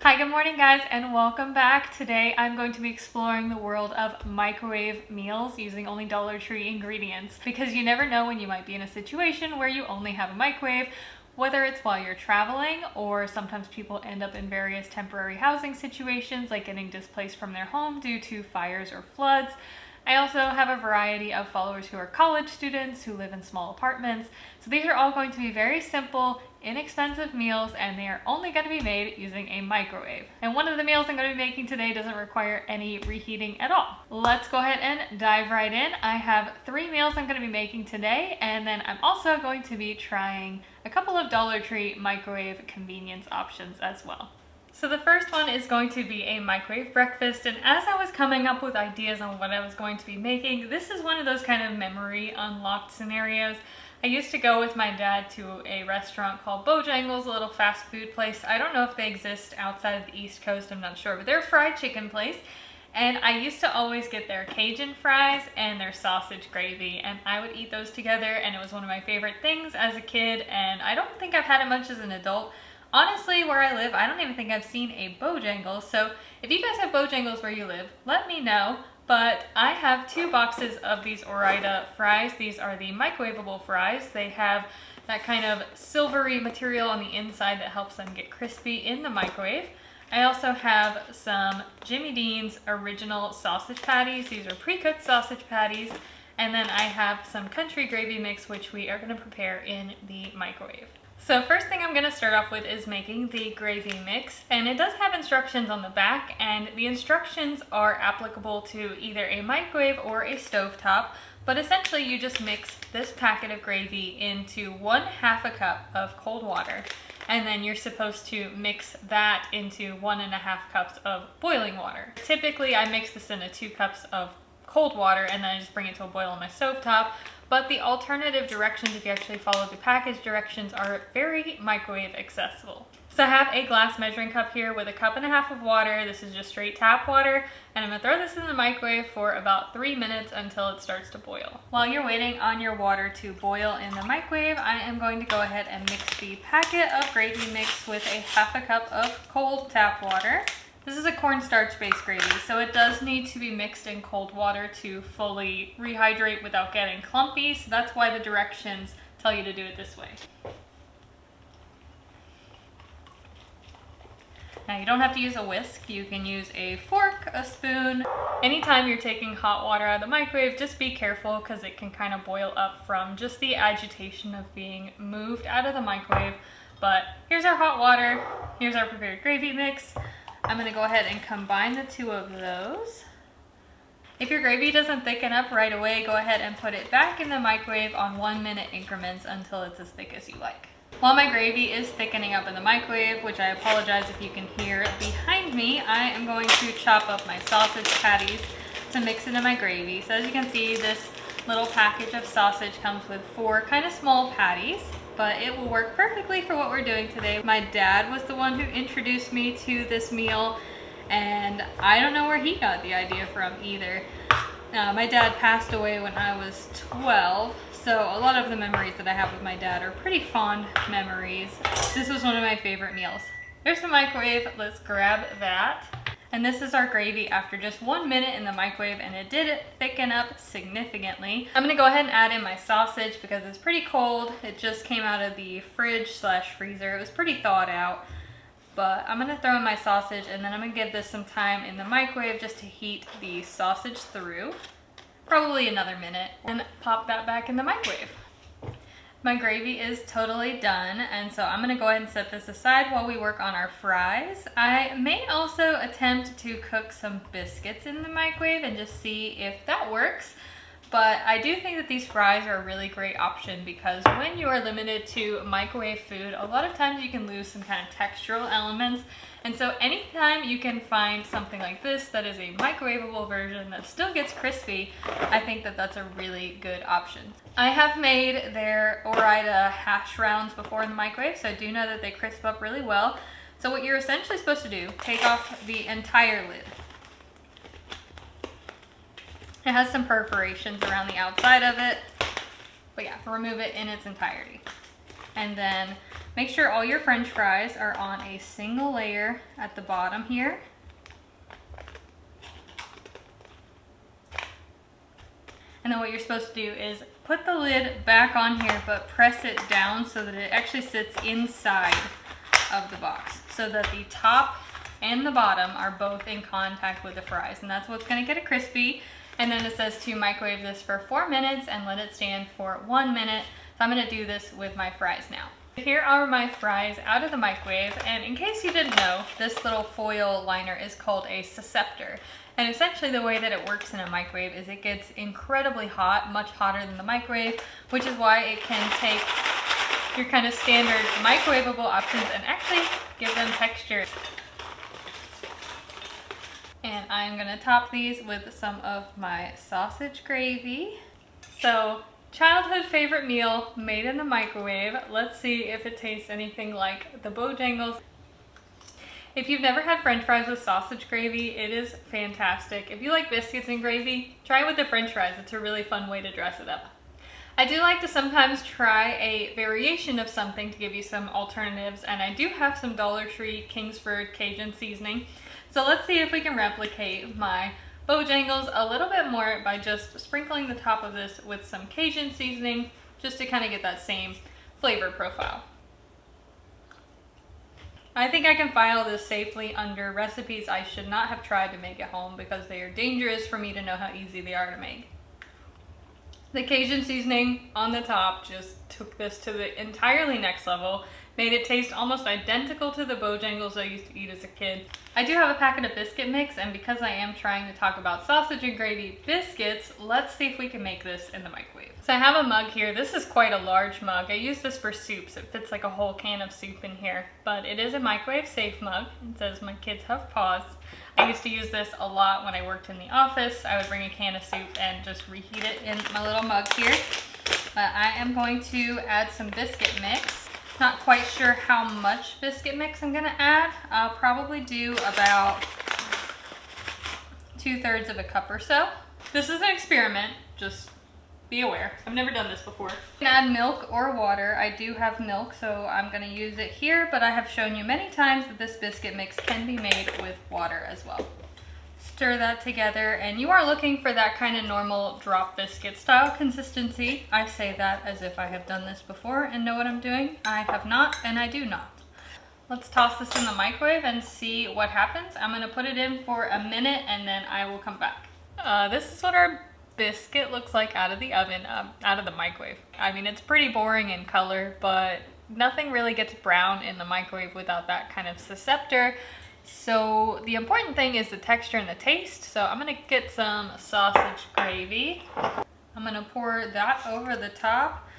Hi, good morning guys, and welcome back. Today I'm going to be exploring the world of microwave meals using only Dollar Tree ingredients, because you never know when you might be in a situation where you only have a microwave, whether it's while you're traveling or sometimes people end up in various temporary housing situations like getting displaced from their home due to fires or floods. I also have a variety of followers who are college students who live in small apartments. So these are all going to be very simple, inexpensive meals, and they are only going to be made using a microwave. And one of the meals I'm going to be making today doesn't require any reheating at all. Let's go ahead and dive right in. I have 3 meals I'm going to be making today, and then I'm also going to be trying a couple of Dollar Tree microwave convenience options as well. So the first one is going to be a microwave breakfast, and as I was coming up with ideas on what I was going to be making, this is one of those kind of memory unlocked scenarios. I used to go with my dad to a restaurant called Bojangles, a little fast food place. I don't know if they exist outside of the East Coast, I'm not sure, but they're a fried chicken place. And I used to always get their Cajun fries and their sausage gravy, and I would eat those together, and it was one of my favorite things as a kid, and I don't think I've had it much as an adult. Honestly, where I live, I don't even think I've seen a Bojangles, so if you guys have Bojangles where you live, let me know. But I have 2 boxes of these Ore-Ida fries. These are the microwavable fries. They have that kind of silvery material on the inside that helps them get crispy in the microwave. I also have some Jimmy Dean's original sausage patties. These are pre-cooked sausage patties. And then I have some country gravy mix, which we are going to prepare in the microwave. So first thing I'm going to start off with is making the gravy mix, and it does have instructions on the back, and the instructions are applicable to either a microwave or a stovetop, but essentially you just mix this packet of gravy into 1/2 cup of cold water, and then you're supposed to mix that into 1.5 cups of boiling water. Typically I mix this into 2 cups of cold water and then I just bring it to a boil on my stovetop. But the alternative directions, if you actually follow the package directions, are very microwave accessible. So I have a glass measuring cup here with 1.5 cups of water. This is just straight tap water. And I'm gonna throw this in the microwave for about 3 minutes until it starts to boil. While you're waiting on your water to boil in the microwave, I am going to go ahead and mix the packet of gravy mix with 1/2 cup of cold tap water. This is a cornstarch-based gravy, so it does need to be mixed in cold water to fully rehydrate without getting clumpy, so that's why the directions tell you to do it this way. Now you don't have to use a whisk, you can use a fork, a spoon. Anytime you're taking hot water out of the microwave, just be careful because it can kind of boil up from just the agitation of being moved out of the microwave. But here's our hot water, here's our prepared gravy mix. I'm going to go ahead and combine the 2 of those. If your gravy doesn't thicken up right away, go ahead and put it back in the microwave on 1-minute increments until it's as thick as you like. While my gravy is thickening up in the microwave, which I apologize if you can hear behind me, I am going to chop up my sausage patties to mix into my gravy. So as you can see, this little package of sausage comes with 4 kind of small patties, but it will work perfectly for what we're doing today. My dad was the one who introduced me to this meal, and I don't know where he got the idea from either. My dad passed away when I was 12, so a lot of the memories that I have with my dad are pretty fond memories. This was one of my favorite meals. There's the microwave, let's grab that. And this is our gravy after just 1 minute in the microwave, and it did thicken up significantly. I'm gonna go ahead and add in my sausage because it's pretty cold. It just came out of the fridge/freezer. It was pretty thawed out. But I'm gonna throw in my sausage, and then I'm gonna give this some time in the microwave just to heat the sausage through. Probably another minute, and pop that back in the microwave. My gravy is totally done, and so I'm gonna go ahead and set this aside while we work on our fries. I may also attempt to cook some biscuits in the microwave and just see if that works. But I do think that these fries are a really great option because when you are limited to microwave food, a lot of times you can lose some kind of textural elements. And so anytime you can find something like this that is a microwavable version that still gets crispy, I think that that's a really good option. I have made their Ore-Ida hash rounds before in the microwave, so I do know that they crisp up really well. So what you're essentially supposed to do, take off the entire lid. It has some perforations around the outside of it, but yeah, remove it in its entirety. And then Make sure all your French fries are on a single layer at the bottom here. And then what you're supposed to do is put the lid back on here, but press it down so that it actually sits inside of the box, so that the top and the bottom are both in contact with the fries, and that's what's going to get it crispy. And then it says to microwave this for 4 minutes and let it stand for 1 minute. So I'm going to do this with my fries now. Here are my fries out of the microwave, and in case you didn't know, this little foil liner is called a susceptor. And essentially the way that it works in a microwave is it gets incredibly hot, much hotter than the microwave, which is why it can take your kind of standard microwavable options and actually give them texture. And I'm gonna top these with some of my sausage gravy. So, childhood favorite meal made in the microwave. Let's see if it tastes anything like the Bojangles. If you've never had French fries with sausage gravy, it is fantastic. If you like biscuits and gravy, try it with the French fries. It's a really fun way to dress it up. I do like to sometimes try a variation of something to give you some alternatives, and I do have some Dollar Tree Kingsford Cajun seasoning. So let's see if we can replicate my Bojangles a little bit more by just sprinkling the top of this with some Cajun seasoning, just to kind of get that same flavor profile. I think I can file this safely under recipes I should not have tried to make at home because they are dangerous for me to know how easy they are to make. The Cajun seasoning on the top just took this to the entirely next level, made it taste almost identical to the Bojangles I used to eat as a kid. I do have a packet of biscuit mix, and because I am trying to talk about sausage and gravy biscuits, let's see if we can make this in the microwave. So I have a mug here. This is quite a large mug. I use this for soups. It fits like a whole can of soup in here, but it is a microwave safe mug. It says my kids have paws. I used to use this a lot when I worked in the office. I would bring a can of soup and just reheat it in my little mug here. I am going to add some biscuit mix. Not quite sure how much biscuit mix I'm gonna add. I'll probably do about 2/3 of a cup or so. This is an experiment, just be aware. I've never done this before. You can add milk or water. I do have milk, so I'm gonna use it here, but I have shown you many times that this biscuit mix can be made with water as well. Stir that together, and you are looking for that kind of normal drop biscuit style consistency. I say that as if I have done this before and know what I'm doing. I have not, and I do not. Let's toss this in the microwave and see what happens. I'm gonna put it in for a minute and then I will come back. This is what our biscuit looks like out of the oven, out of the microwave. I mean, it's pretty boring in color, but nothing really gets brown in the microwave without that kind of susceptor. So the important thing is the texture and the taste. So I'm gonna get some sausage gravy. I'm gonna pour that over the top,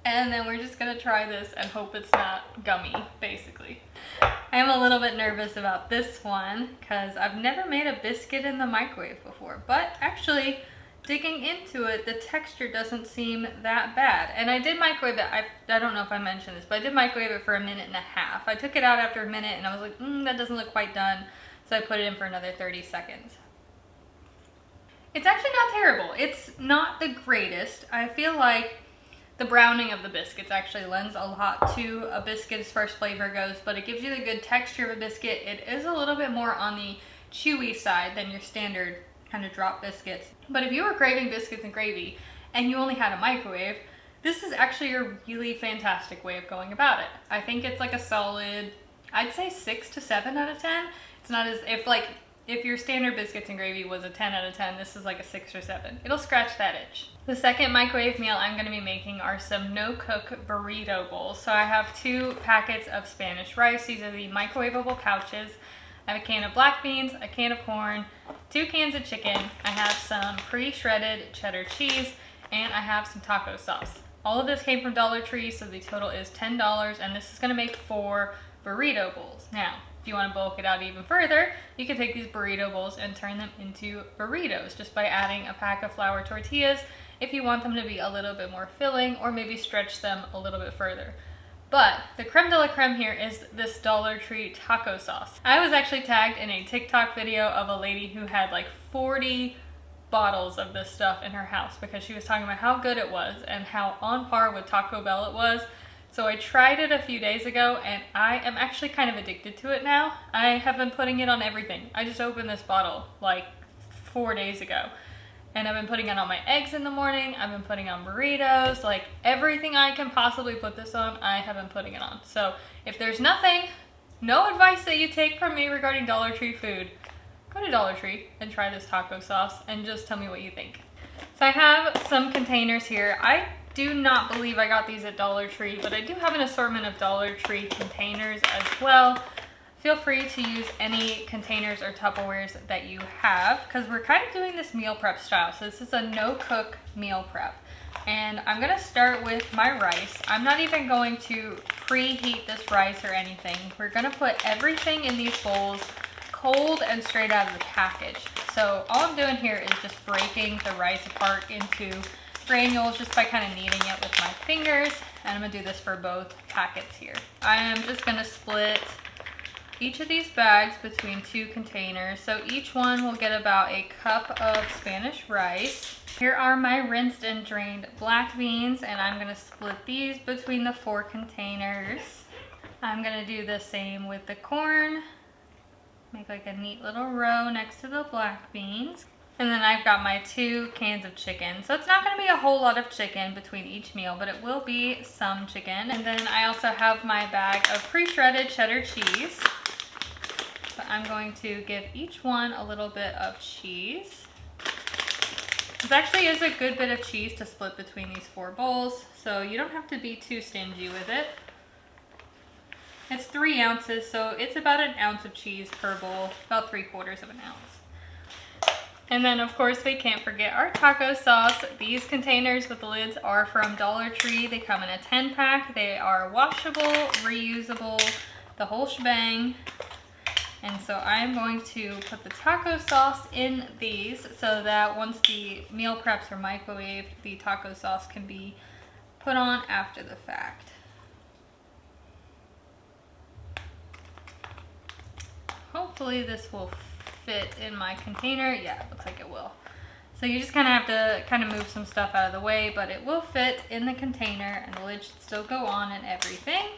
and then we're just gonna try this and hope it's not gummy, basically. I am a little bit nervous about this one because I've never made a biscuit in the microwave before, but actually digging into it, the texture doesn't seem that bad. And I did microwave it. I don't know if I mentioned this, but I did microwave it for 1.5 minutes. I took it out after a minute and I was like, that doesn't look quite done. So I put it in for another 30 seconds. It's actually not terrible. It's not the greatest. I feel like the browning of the biscuits actually lends a lot to a biscuit as far as flavor goes, but it gives you the good texture of a biscuit. It is a little bit more on the chewy side than your standard kind of drop biscuits. But if you were craving biscuits and gravy and you only had a microwave, this is actually a really fantastic way of going about it. I think it's like a solid, I'd say 6 to 7 out of 10. It's not as if your standard biscuits and gravy was a 10 out of 10, this is like a 6 or 7. It'll scratch that itch. The second microwave meal I'm going to be making are some no-cook burrito bowls. So I have 2 packets of Spanish rice. These are the microwavable pouches. I have a can of black beans, a can of corn, 2 cans of chicken. I have some pre-shredded cheddar cheese, and I have some taco sauce. All of this came from Dollar Tree, so the total is $10, and this is going to make 4 burrito bowls. Now, if you want to bulk it out even further, you can take these burrito bowls and turn them into burritos just by adding a pack of flour tortillas if you want them to be a little bit more filling, or maybe stretch them a little bit further. But the creme de la creme here is this Dollar Tree taco sauce. I was actually tagged in a TikTok video of a lady who had like 40 bottles of this stuff in her house because she was talking about how good it was and how on par with Taco Bell it was. So I tried it a few days ago and I am actually kind of addicted to it now. I have been putting it on everything. I just opened this bottle like 4 days ago. And I've been putting it on my eggs in the morning. I've been putting on burritos, like everything I can possibly put this on, I have been putting it on. So if there's nothing, no advice that you take from me regarding Dollar Tree food, go to Dollar Tree and try this taco sauce and just tell me what you think. So I have some containers here. I do not believe I got these at Dollar Tree, but I do have an assortment of Dollar Tree containers as well. Feel free to use any containers or Tupperwares that you have, because we're kind of doing this meal prep style. So this is a no-cook meal prep. And I'm gonna start with my rice. I'm not even going to preheat this rice or anything. We're gonna put everything in these bowls cold and straight out of the package. So all I'm doing here is just breaking the rice apart into granules just by kind of kneading it with my fingers. And I'm gonna do this for both packets here. I am just gonna split each of these bags between 2 containers. So each one will get about a cup of Spanish rice. Here are my rinsed and drained black beans, and I'm gonna split these between the 4 containers. I'm gonna do the same with the corn. Make like a neat little row next to the black beans. And then I've got my 2 cans of chicken. So it's not gonna be a whole lot of chicken between each meal, but it will be some chicken. And then I also have my bag of pre-shredded cheddar cheese. So I'm going to give each one a little bit of cheese. This actually is a good bit of cheese to split between these 4 bowls, so you don't have to be too stingy with it. It's 3 ounces, so it's about 1 ounce of cheese per bowl, about 3/4 of an ounce. And then of course we can't forget our taco sauce. These containers with the lids are from Dollar Tree. They come in a 10-pack. They are washable, reusable, the whole shebang. And so I'm going to put the taco sauce in these so that once the meal preps are microwaved, the taco sauce can be put on after the fact. Hopefully this will fit in my container. Yeah, it looks like it will. So you just kind of have to kind of move some stuff out of the way, but it will fit in the container and the lid should still go on and everything.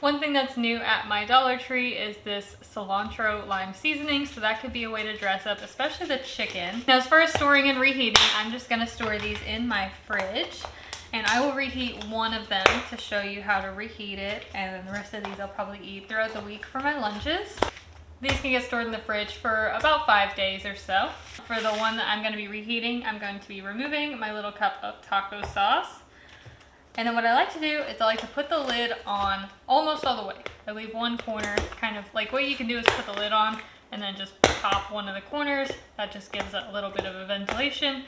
One thing that's new at my Dollar Tree is this cilantro lime seasoning, so that could be a way to dress up, especially the chicken. Now, as far as storing and reheating, I'm just gonna store these in my fridge, and I will reheat one of them to show you how to reheat it, and then the rest of these I'll probably eat throughout the week for my lunches. These can get stored in the fridge for about 5 days or so. For the one that I'm gonna be reheating, I'm going to be removing my little cup of taco sauce. And then what I like to do is I like to put the lid on almost all the way. I leave one corner, kind of like what you can do is put the lid on and then just pop one of the corners. That just gives it a little bit of a ventilation.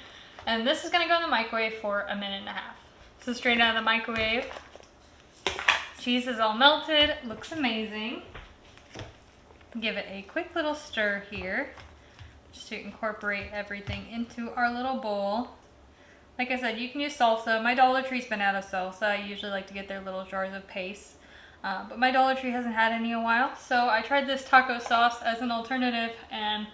And this is gonna go in the microwave for 1.5 minutes. So straight out of the microwave. Cheese is all melted, looks amazing. Give it a quick little stir here, just to incorporate everything into our little bowl. Like I said, you can use salsa. My Dollar Tree's been out of salsa. I usually like to get their little jars of paste. But my Dollar Tree hasn't had any in a while. So I tried this taco sauce as an alternative, and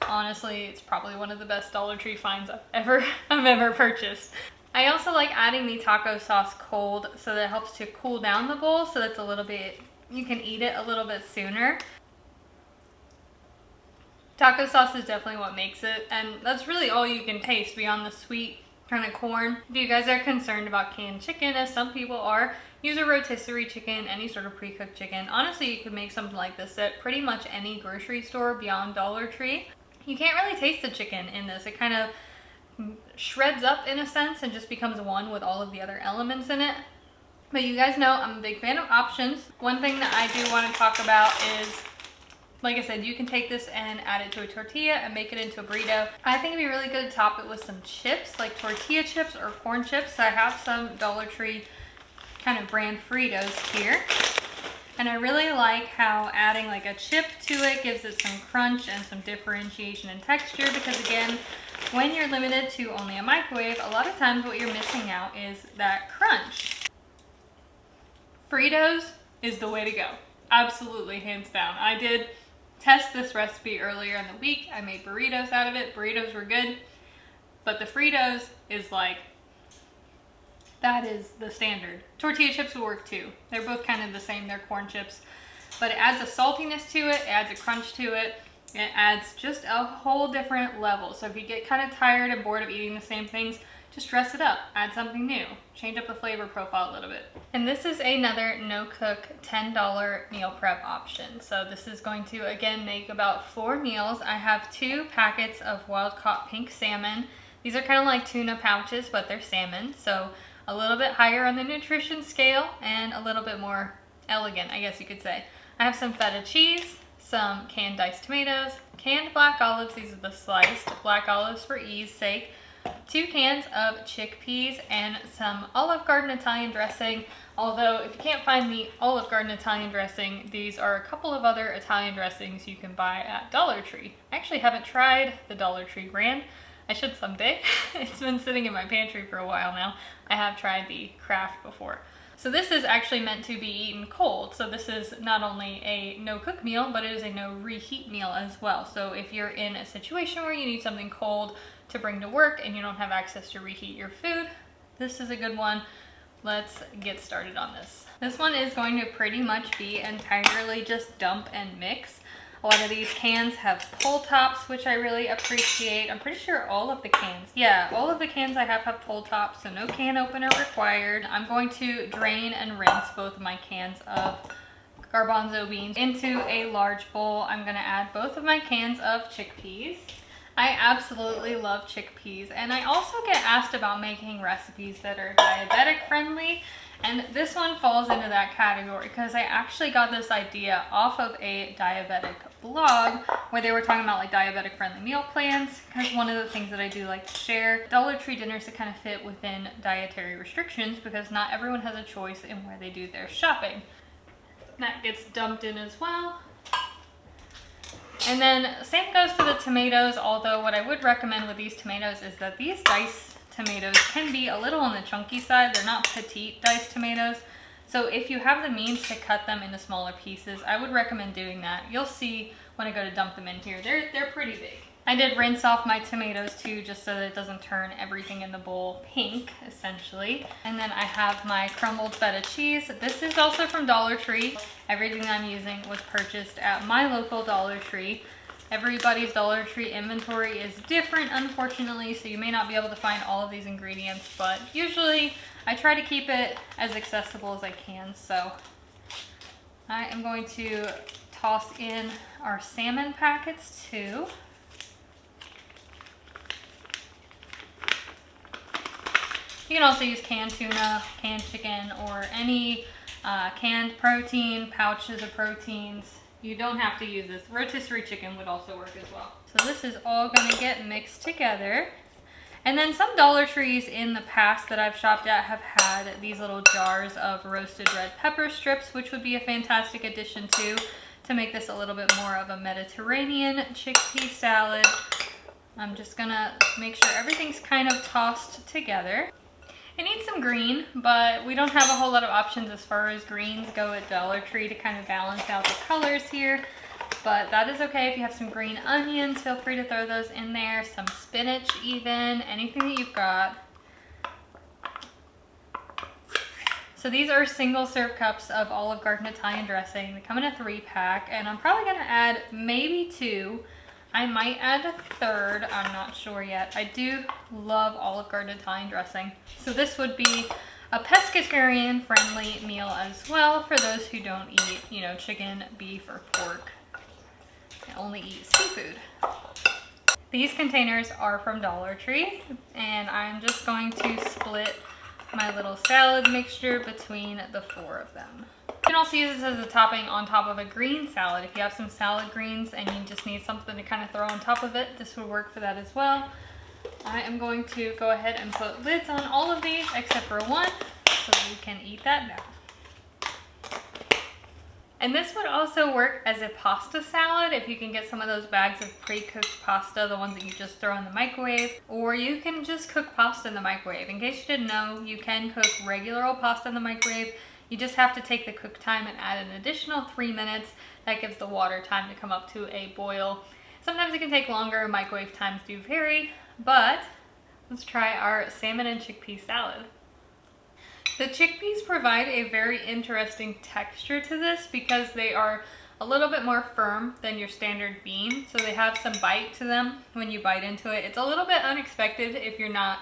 honestly, it's probably one of the best Dollar Tree finds I've ever purchased. I also like adding the taco sauce cold so that it helps to cool down the bowl, so that's a little bit, you can eat it a little bit sooner. Taco sauce is definitely what makes it, and that's really all you can taste beyond the sweet kind of corn. If you guys are concerned about canned chicken, as some people are, use a rotisserie chicken, any sort of pre-cooked chicken. Honestly, you could make something like this at pretty much any grocery store beyond Dollar Tree. You can't really taste the chicken in this. It kind of shreds up in a sense and just becomes one with all of the other elements in it. But you guys know I'm a big fan of options. One thing that I do want to talk about is, like I said, you can take this and add it to a tortilla and make it into a burrito. I think it'd be really good to top it with some chips, like tortilla chips or corn chips. I have some Dollar Tree kind of brand Fritos here. And I really like how adding like a chip to it gives it some crunch and some differentiation in texture, because again, when you're limited to only a microwave, a lot of times what you're missing out is that crunch. Fritos is the way to go. Absolutely, hands down. I did test this recipe earlier in the week. I made burritos out of it. Burritos were good, but the Fritos is like, that is the standard. Tortilla chips will work too. They're both kind of the same. They're corn chips, but it adds a saltiness to it. It adds a crunch to it. It adds just a whole different level. So if you get kind of tired and bored of eating the same things, just dress it up, add something new, change up the flavor profile a little bit. And this is another no-cook $10 meal prep option. So this is going to, again, make about 4 meals. I have 2 packets of wild-caught pink salmon. These are kind of like tuna pouches, but they're salmon. So a little bit higher on the nutrition scale and a little bit more elegant, I guess you could say. I have some feta cheese, some canned diced tomatoes, canned black olives. These are the sliced black olives for ease sake. 2 cans of chickpeas and some Olive Garden Italian dressing. Although if you can't find the Olive Garden Italian dressing, these are a couple of other Italian dressings you can buy at Dollar Tree. I actually haven't tried the Dollar Tree brand. I should someday. It's been sitting in my pantry for a while now. I have tried the Kraft before. So this is actually meant to be eaten cold. So this is not only a no-cook meal, but it is a no-reheat meal as well. So if you're in a situation where you need something cold to bring to work and you don't have access to reheat your food, this is a good one. Let's get started on this. This one is going to pretty much be entirely just dump and mix. A lot of these cans have pull tops, which I really appreciate. I'm pretty sure all of the cans, yeah, all of the cans I have pull tops, so no can opener required. I'm going to drain and rinse both of my cans of garbanzo beans into a large bowl. I'm gonna add both of my cans of chickpeas. I absolutely love chickpeas, and I also get asked about making recipes that are diabetic friendly. And this one falls into that category because I actually got this idea off of a diabetic blog where they were talking about like diabetic friendly meal plans, because one of the things that I do like to share, Dollar Tree dinners that kind of fit within dietary restrictions, because not everyone has a choice in where they do their shopping. That gets dumped in as well. And then same goes to the tomatoes, although what I would recommend with these tomatoes is that these diced tomatoes can be a little on the chunky side. They're not petite diced tomatoes. So if you have the means to cut them into smaller pieces, I would recommend doing that. You'll see when I go to dump them in here, they're pretty big. I did rinse off my tomatoes too, just so that it doesn't turn everything in the bowl pink, essentially. And then I have my crumbled feta cheese. This is also from Dollar Tree. Everything that I'm using was purchased at my local Dollar Tree. Everybody's Dollar Tree inventory is different, unfortunately, so you may not be able to find all of these ingredients, but usually I try to keep it as accessible as I can. So I am going to toss in our salmon packets too. You can also use canned tuna, canned chicken, or any canned protein, pouches of proteins. You don't have to use this. Rotisserie chicken would also work as well. So this is all going to get mixed together. And then some Dollar Trees in the past that I've shopped at have had these little jars of roasted red pepper strips, which would be a fantastic addition too, to make this a little bit more of a Mediterranean chickpea salad. I'm just gonna make sure everything's kind of tossed together. It needs some green, but we don't have a whole lot of options as far as greens go at Dollar Tree to kind of balance out the colors here. But that is okay. If you have some green onions, feel free to throw those in there. Some spinach even, anything that you've got. So these are single serve cups of Olive Garden Italian dressing. They come in a 3-pack, and I'm probably gonna add maybe 2. I might add a 3rd, I'm not sure yet. I do love Olive Garden Italian dressing. So this would be a pescatarian friendly meal as well for those who don't eat, you know, chicken, beef, or pork. They only eat seafood. These containers are from Dollar Tree, and I'm just going to split my little salad mixture between the 4 of them. You can also use this as a topping on top of a green salad. If you have some salad greens and you just need something to kind of throw on top of it, this would work for that as well. I am going to go ahead and put lids on all of these except for one, so we can eat that now. And this would also work as a pasta salad if you can get some of those bags of pre-cooked pasta, the ones that you just throw in the microwave, or you can just cook pasta in the microwave. In case you didn't know, you can cook regular old pasta in the microwave. You just have to take the cook time and add an additional 3 minutes. That gives the water time to come up to a boil. Sometimes it can take longer, microwave times do vary, but let's try our salmon and chickpea salad. The chickpeas provide a very interesting texture to this because they are a little bit more firm than your standard bean. So they have some bite to them when you bite into it. It's a little bit unexpected if you're not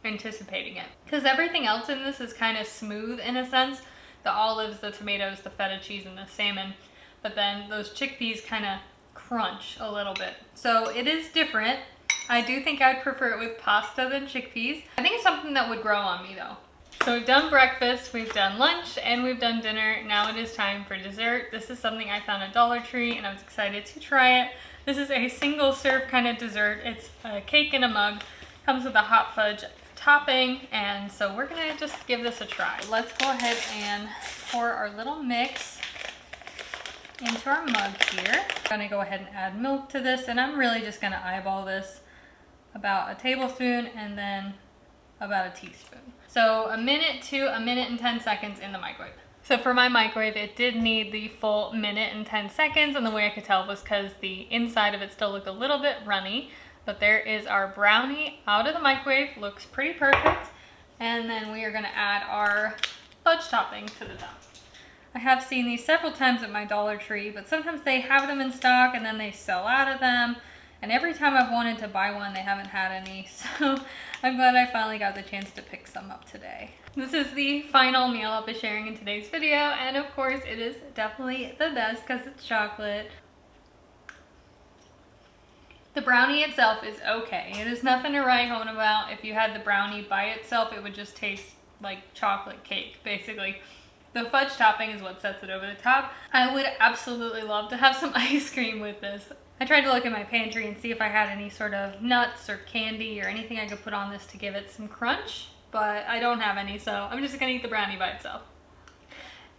anticipating it. Because everything else in this is kind of smooth in a sense. The olives, the tomatoes, the feta cheese, and the salmon. But then those chickpeas kind of crunch a little bit. So it is different. I do think I'd prefer it with pasta than chickpeas. I think it's something that would grow on me though. So we've done breakfast, we've done lunch, and we've done dinner. Now it is time for dessert. This is something I found at Dollar Tree and I was excited to try it. This is a single serve kind of dessert. It's a cake in a mug, comes with a hot fudge topping, and so we're gonna just give this a try. Let's go ahead and pour our little mix into our mug here. I'm gonna go ahead and add milk to this, and I'm really just gonna eyeball this, about a tablespoon and then about a teaspoon. So a minute to a minute and 10 seconds in the microwave. So for my microwave, it did need the full minute and 10 seconds, and the way I could tell was because the inside of it still looked a little bit runny. But there is our brownie out of the microwave, looks pretty perfect. And then we are gonna add our fudge topping to the top. I have seen these several times at my Dollar Tree, but sometimes they have them in stock and then they sell out of them. And every time I've wanted to buy one, they haven't had any. So I'm glad I finally got the chance to pick some up today. This is the final meal I'll be sharing in today's video. And of course, it is definitely the best because it's chocolate. The brownie itself is okay. It is nothing to write home about. If you had the brownie by itself, it would just taste like chocolate cake, basically. The fudge topping is what sets it over the top. I would absolutely love to have some ice cream with this. I tried to look in my pantry and see if I had any sort of nuts or candy or anything I could put on this to give it some crunch, but I don't have any, so I'm just gonna eat the brownie by itself.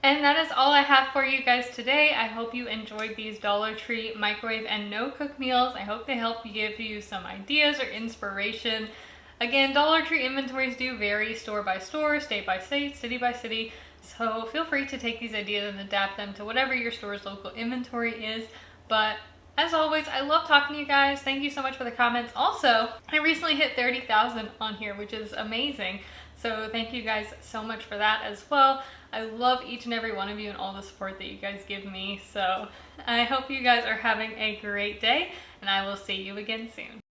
And that is all I have for you guys today. I hope you enjoyed these Dollar Tree microwave and no-cook meals. I hope they help give you some ideas or inspiration. Again, Dollar Tree inventories do vary store by store, state by state, city by city. So feel free to take these ideas and adapt them to whatever your store's local inventory is. But as always, I love talking to you guys. Thank you so much for the comments. Also, I recently hit 30,000 on here, which is amazing. So thank you guys so much for that as well. I love each and every one of you and all the support that you guys give me. So I hope you guys are having a great day, and I will see you again soon.